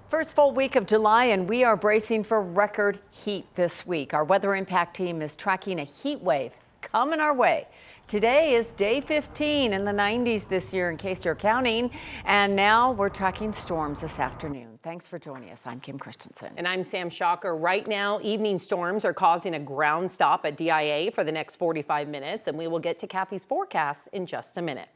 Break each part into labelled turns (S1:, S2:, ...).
S1: First full week of July, and we are bracing for record heat this week. Our weather impact team is tracking a heat wave coming our way. Today is day 15 in the 90s this year, in case you're counting. And now we're tracking storms this afternoon. Thanks for joining us. I'm Kim Christensen.
S2: And I'm Sam Shocker. Right now, evening storms are causing a ground stop at DIA for the next 45 minutes, and we will get to Kathy's forecast in just a minute.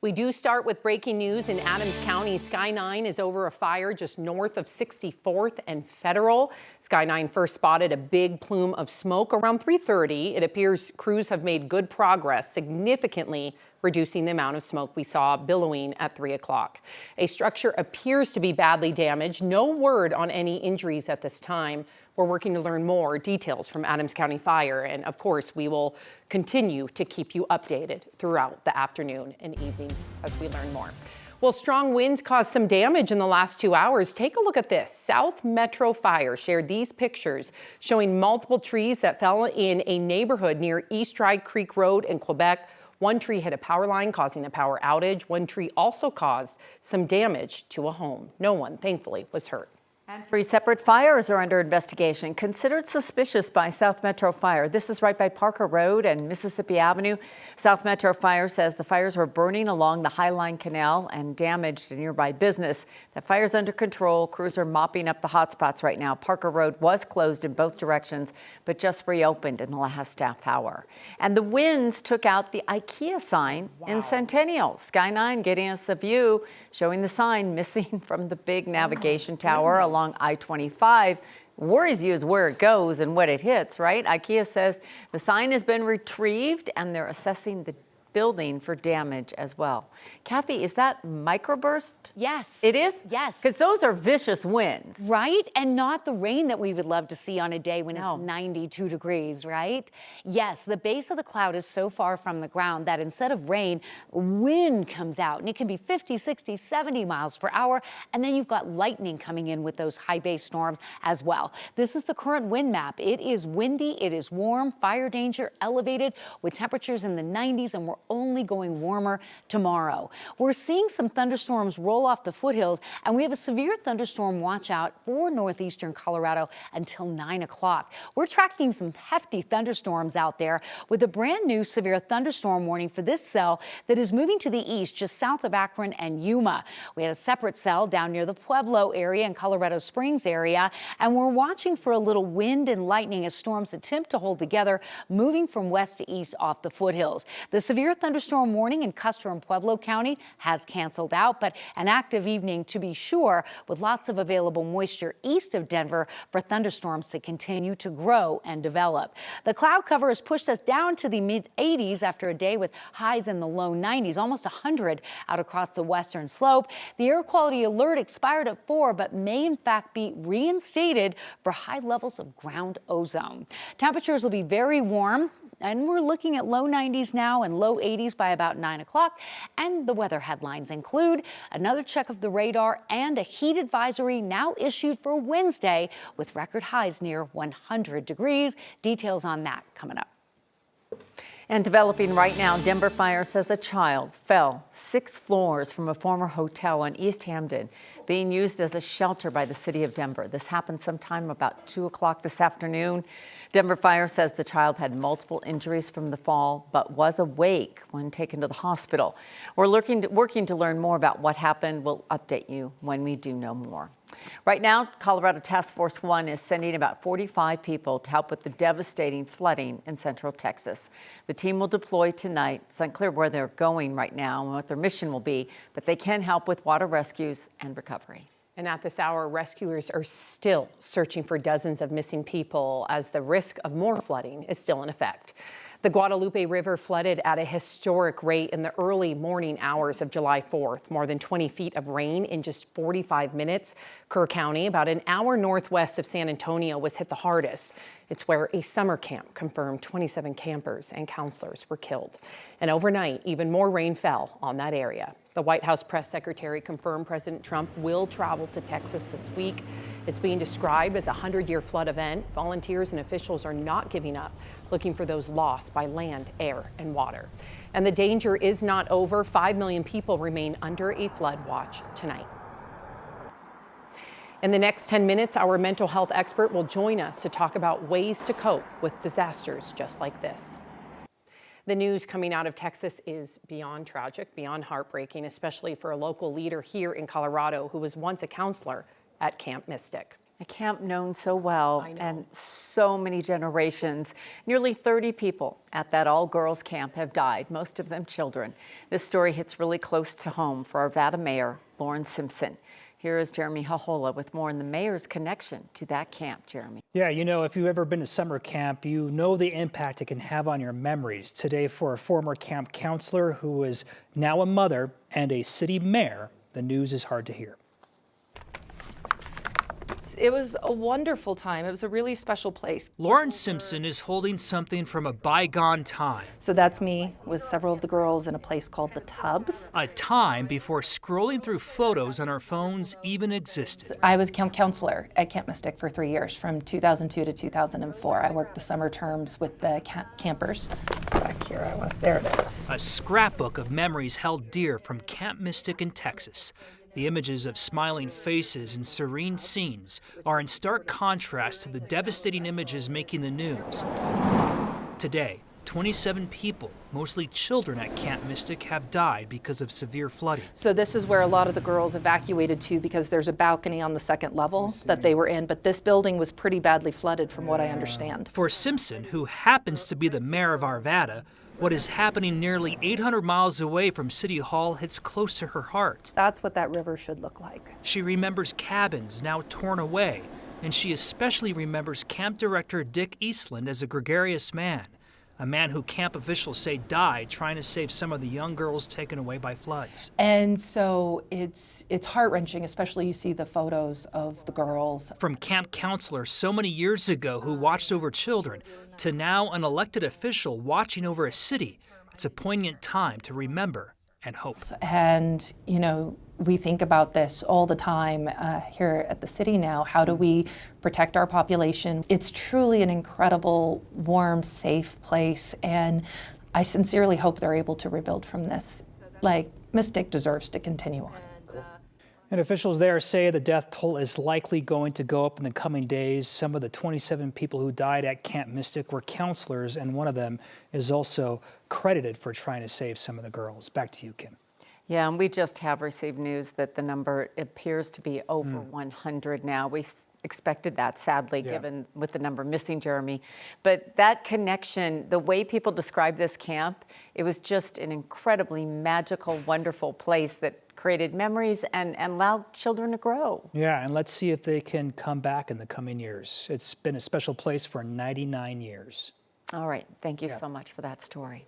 S2: We do start with breaking news in Adams County. Sky 9 is over a fire just north of 64th and Federal. Sky 9 first spotted a big plume of smoke around 3:30. It appears crews have made good progress, significantly reducing the amount of smoke we saw billowing at 3 o'clock. A structure appears to be badly damaged. No word on any injuries at this time. We're working to learn more details from Adams County Fire, and of course, we will continue to keep you updated throughout the afternoon and evening as we learn more. Well, strong winds caused some damage in the last 2 hours. Take a look at this. South Metro Fire shared these pictures showing multiple trees that fell in a neighborhood near East Dry Creek Road in Quebec. One tree hit a power line, causing a power outage. One tree also caused some damage to a home. No one, thankfully, was hurt.
S1: And 3 separate fires are under investigation, considered suspicious by South Metro Fire. This is right by Parker Road and Mississippi Avenue. South Metro Fire says the fires were burning along the Highline Canal and damaged a nearby business. The fire's under control. Crews are mopping up the hot spots right now. Parker Road was closed in both directions, but just reopened in the last half hour. And the winds took out the IKEA sign in Centennial. Sky 9 getting us a view, showing the sign missing from the big navigation tower along I-25. Worries you is where it goes and what it hits, right? IKEA says the sign has been retrieved and they're assessing the building for damage as well. Kathy, is that microburst?
S3: Yes.
S1: It is?
S3: Yes.
S1: Because those are vicious winds.
S3: Right? And not the rain that we would love to see on a day when
S1: No.
S3: it's 92 degrees, right? Yes, the base of the cloud is so far from the ground that instead of rain, wind comes out, and it can be 50, 60, 70 miles per hour. And then you've got lightning coming in with those high base storms as well. This is the current wind map. It is windy, it is warm, fire danger elevated with temperatures in the 90s, and we're only going warmer tomorrow. We're seeing some thunderstorms roll off the foothills, and we have a severe thunderstorm watch out for northeastern Colorado until 9 o'clock. We're tracking some hefty thunderstorms out there with a brand new severe thunderstorm warning for this cell that is moving to the east just south of Akron and Yuma. We had a separate cell down near the Pueblo area and Colorado Springs area, and we're watching for a little wind and lightning as storms attempt to hold together, moving from west to east off the foothills. The severe thunderstorm warning in Custer and Pueblo County has canceled out, but an active evening to be sure, with lots of available moisture east of Denver for thunderstorms to continue to grow and develop. The cloud cover has pushed us down to the mid-80s after a day with highs in the low 90s, almost 100 out across the western slope. The air quality alert expired at 4, but may in fact be reinstated for high levels of ground ozone. Temperatures will be very warm, and we're looking at low 90s now and low 80s by about 9 o'clock. And the weather headlines include another check of the radar and a heat advisory now issued for Wednesday with record highs near 100 degrees. Details on that coming up.
S1: And developing right now, Denver Fire says a child fell 6 floors from a former hotel in East Hampton, being used as a shelter by the city of Denver. This happened sometime about 2 o'clock this afternoon. Denver Fire says the child had multiple injuries from the fall, but was awake when taken to the hospital. We're working to learn more about what happened. We'll update you when we do know more. Right now, Colorado Task Force 1 is sending about 45 people to help with the devastating flooding in central Texas. The team will deploy tonight. It's unclear where they're going right now and what their mission will be, but they can help with water rescues and recovery.
S2: And at this hour, rescuers are still searching for dozens of missing people as the risk of more flooding is still in effect. The Guadalupe River flooded at a historic rate in the early morning hours of July 4th. More than 20 feet of rain in just 45 minutes. Kerr County, about an hour northwest of San Antonio, was hit the hardest. It's where a summer camp confirmed 27 campers and counselors were killed. And overnight, even more rain fell on that area. The White House press secretary confirmed President Trump will travel to Texas this week. It's being described as a 100-year flood event. Volunteers and officials are not giving up, looking for those lost by land, air, and water. And the danger is not over. 5 million people remain under a flood watch tonight. In the next 10 minutes, our mental health expert will join us to talk about ways to cope with disasters just like this. The news coming out of Texas is beyond tragic, beyond heartbreaking, especially for a local leader here in Colorado who was once a counselor at Camp Mystic.
S1: A camp known so well and so many generations. Nearly 30 people at that all-girls camp have died, most of them children. This story hits really close to home for Arvada Mayor Lauren Simpson. Here is Jeremy Hahola with more on the mayor's connection to that camp. Jeremy.
S4: Yeah, you know, if you've ever been to summer camp, you know the impact it can have on your memories. Today, for a former camp counselor who is now a mother and a city mayor, the news is hard to hear.
S5: It was a wonderful time. It was a really special place.
S4: Lauren Simpson is holding something from a bygone time.
S5: So that's me with several of the girls in a place called the Tubs.
S4: A time before scrolling through photos on our phones even existed.
S5: I was camp counselor at Camp Mystic for 3 years, from 2002 to 2004. I worked the summer terms with the campers. Back here I was. There it is.
S4: A scrapbook of memories held dear from Camp Mystic in Texas. The images of smiling faces and serene scenes are in stark contrast to the devastating images making the news. Today, 27 people, mostly children at Camp Mystic, have died because of severe flooding.
S5: So this is where a lot of the girls evacuated to, because there's a balcony on the second level that they were in, but this building was pretty badly flooded from what I understand.
S4: For Simpson, who happens to be the mayor of Arvada, what is happening nearly 800 miles away from City Hall hits close to her heart.
S5: That's what that river should look like.
S4: She remembers cabins now torn away, and she especially remembers Camp Director Dick Eastland as a gregarious man, a man who camp officials say died trying to save some of the young girls taken away by floods.
S5: And so it's heart-wrenching, especially you see the photos of the girls.
S4: From camp counselor so many years ago who watched over children to now an elected official watching over a city, it's a poignant time to remember and hope.
S5: And, you know, we think about this all the time here at the city now. How do we protect our population? It's truly an incredible, warm, safe place. And I sincerely hope they're able to rebuild from this. Like, Mystic deserves to continue on.
S4: And officials there say the death toll is likely going to go up in the coming days. Some of the 27 people who died at Camp Mystic were counselors, and one of them is also credited for trying to save some of the girls. Back to you, Kim.
S1: Yeah, and we just have received news that the number appears to be over 100 now. We expected that, sadly, given with the number missing, Jeremy. But that connection, the way people describe this camp, it was just an incredibly magical, wonderful place that created memories and allowed children to grow.
S4: Yeah, and let's see if they can come back in the coming years. It's been a special place for 99 years.
S1: All right, thank you so much for that story.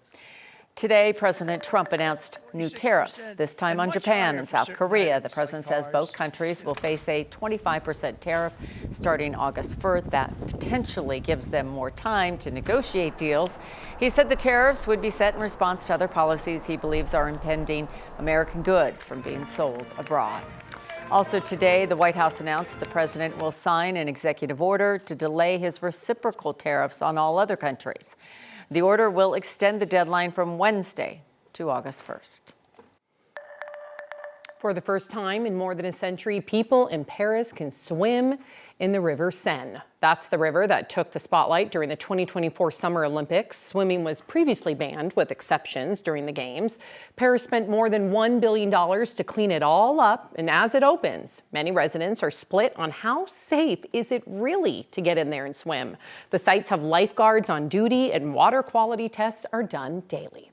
S1: Today, President Trump announced new tariffs, this time on Japan and South Korea. The president says both countries will face a 25% tariff starting August 1st. That potentially gives them more time to negotiate deals. He said the tariffs would be set in response to other policies he believes are impeding American goods from being sold abroad. Also today, the White House announced the president will sign an executive order to delay his reciprocal tariffs on all other countries. The order will extend the deadline from Wednesday to August 1st.
S2: For the first time in more than a century, people in Paris can swim in the River Seine. That's the river that took the spotlight during the 2024 Summer Olympics. Swimming was previously banned, with exceptions, during the Games. Paris spent more than $1 billion to clean it all up, and as it opens, many residents are split on how safe is it really to get in there and swim. The sites have lifeguards on duty, and water quality tests are done daily.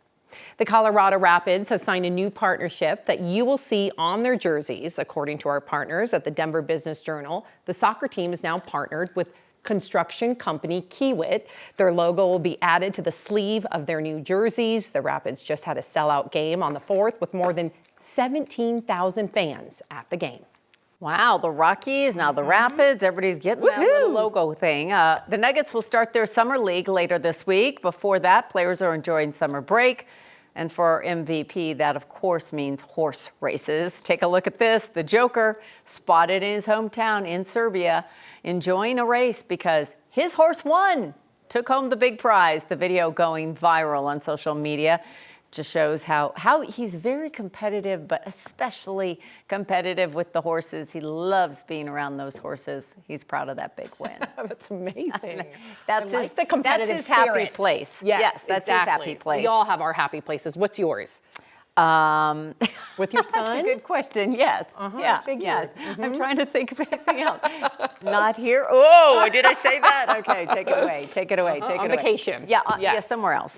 S2: The Colorado Rapids have signed a new partnership that you will see on their jerseys. According to our partners at the Denver Business Journal, the soccer team is now partnered with construction company Kiewit. Their logo will be added to the sleeve of their new jerseys. The Rapids just had a sellout game on the 4th with more than 17,000 fans at the game.
S1: Wow, the Rockies, now the Rapids, everybody's getting that little logo thing. The Nuggets will start their summer league later this week. Before that, players are enjoying summer break. And for our MVP, that of course means horse races. Take a look at this. The Joker spotted in his hometown in Serbia, enjoying a race because his horse won, took home the big prize. The video going viral on social media. Just shows how he's very competitive, but especially competitive with the horses. He loves being around those horses. He's proud of that big win.
S2: That's amazing.
S1: That's
S2: I like the competitive
S1: that's his happy
S2: spirit.
S1: place.
S2: Yes,
S1: that's
S2: exactly.
S1: his happy place.
S2: We all have our happy places. What's yours? With your son?
S1: That's a good question. Yes. Yeah.
S2: figured.
S1: Yes. I'm trying to think of anything else. Not here. Oh, did I say that? Okay, take it away. Take it away. Take it
S2: On
S1: away.
S2: vacation.
S1: Yeah. Yeah.
S2: Yes.
S1: Somewhere else.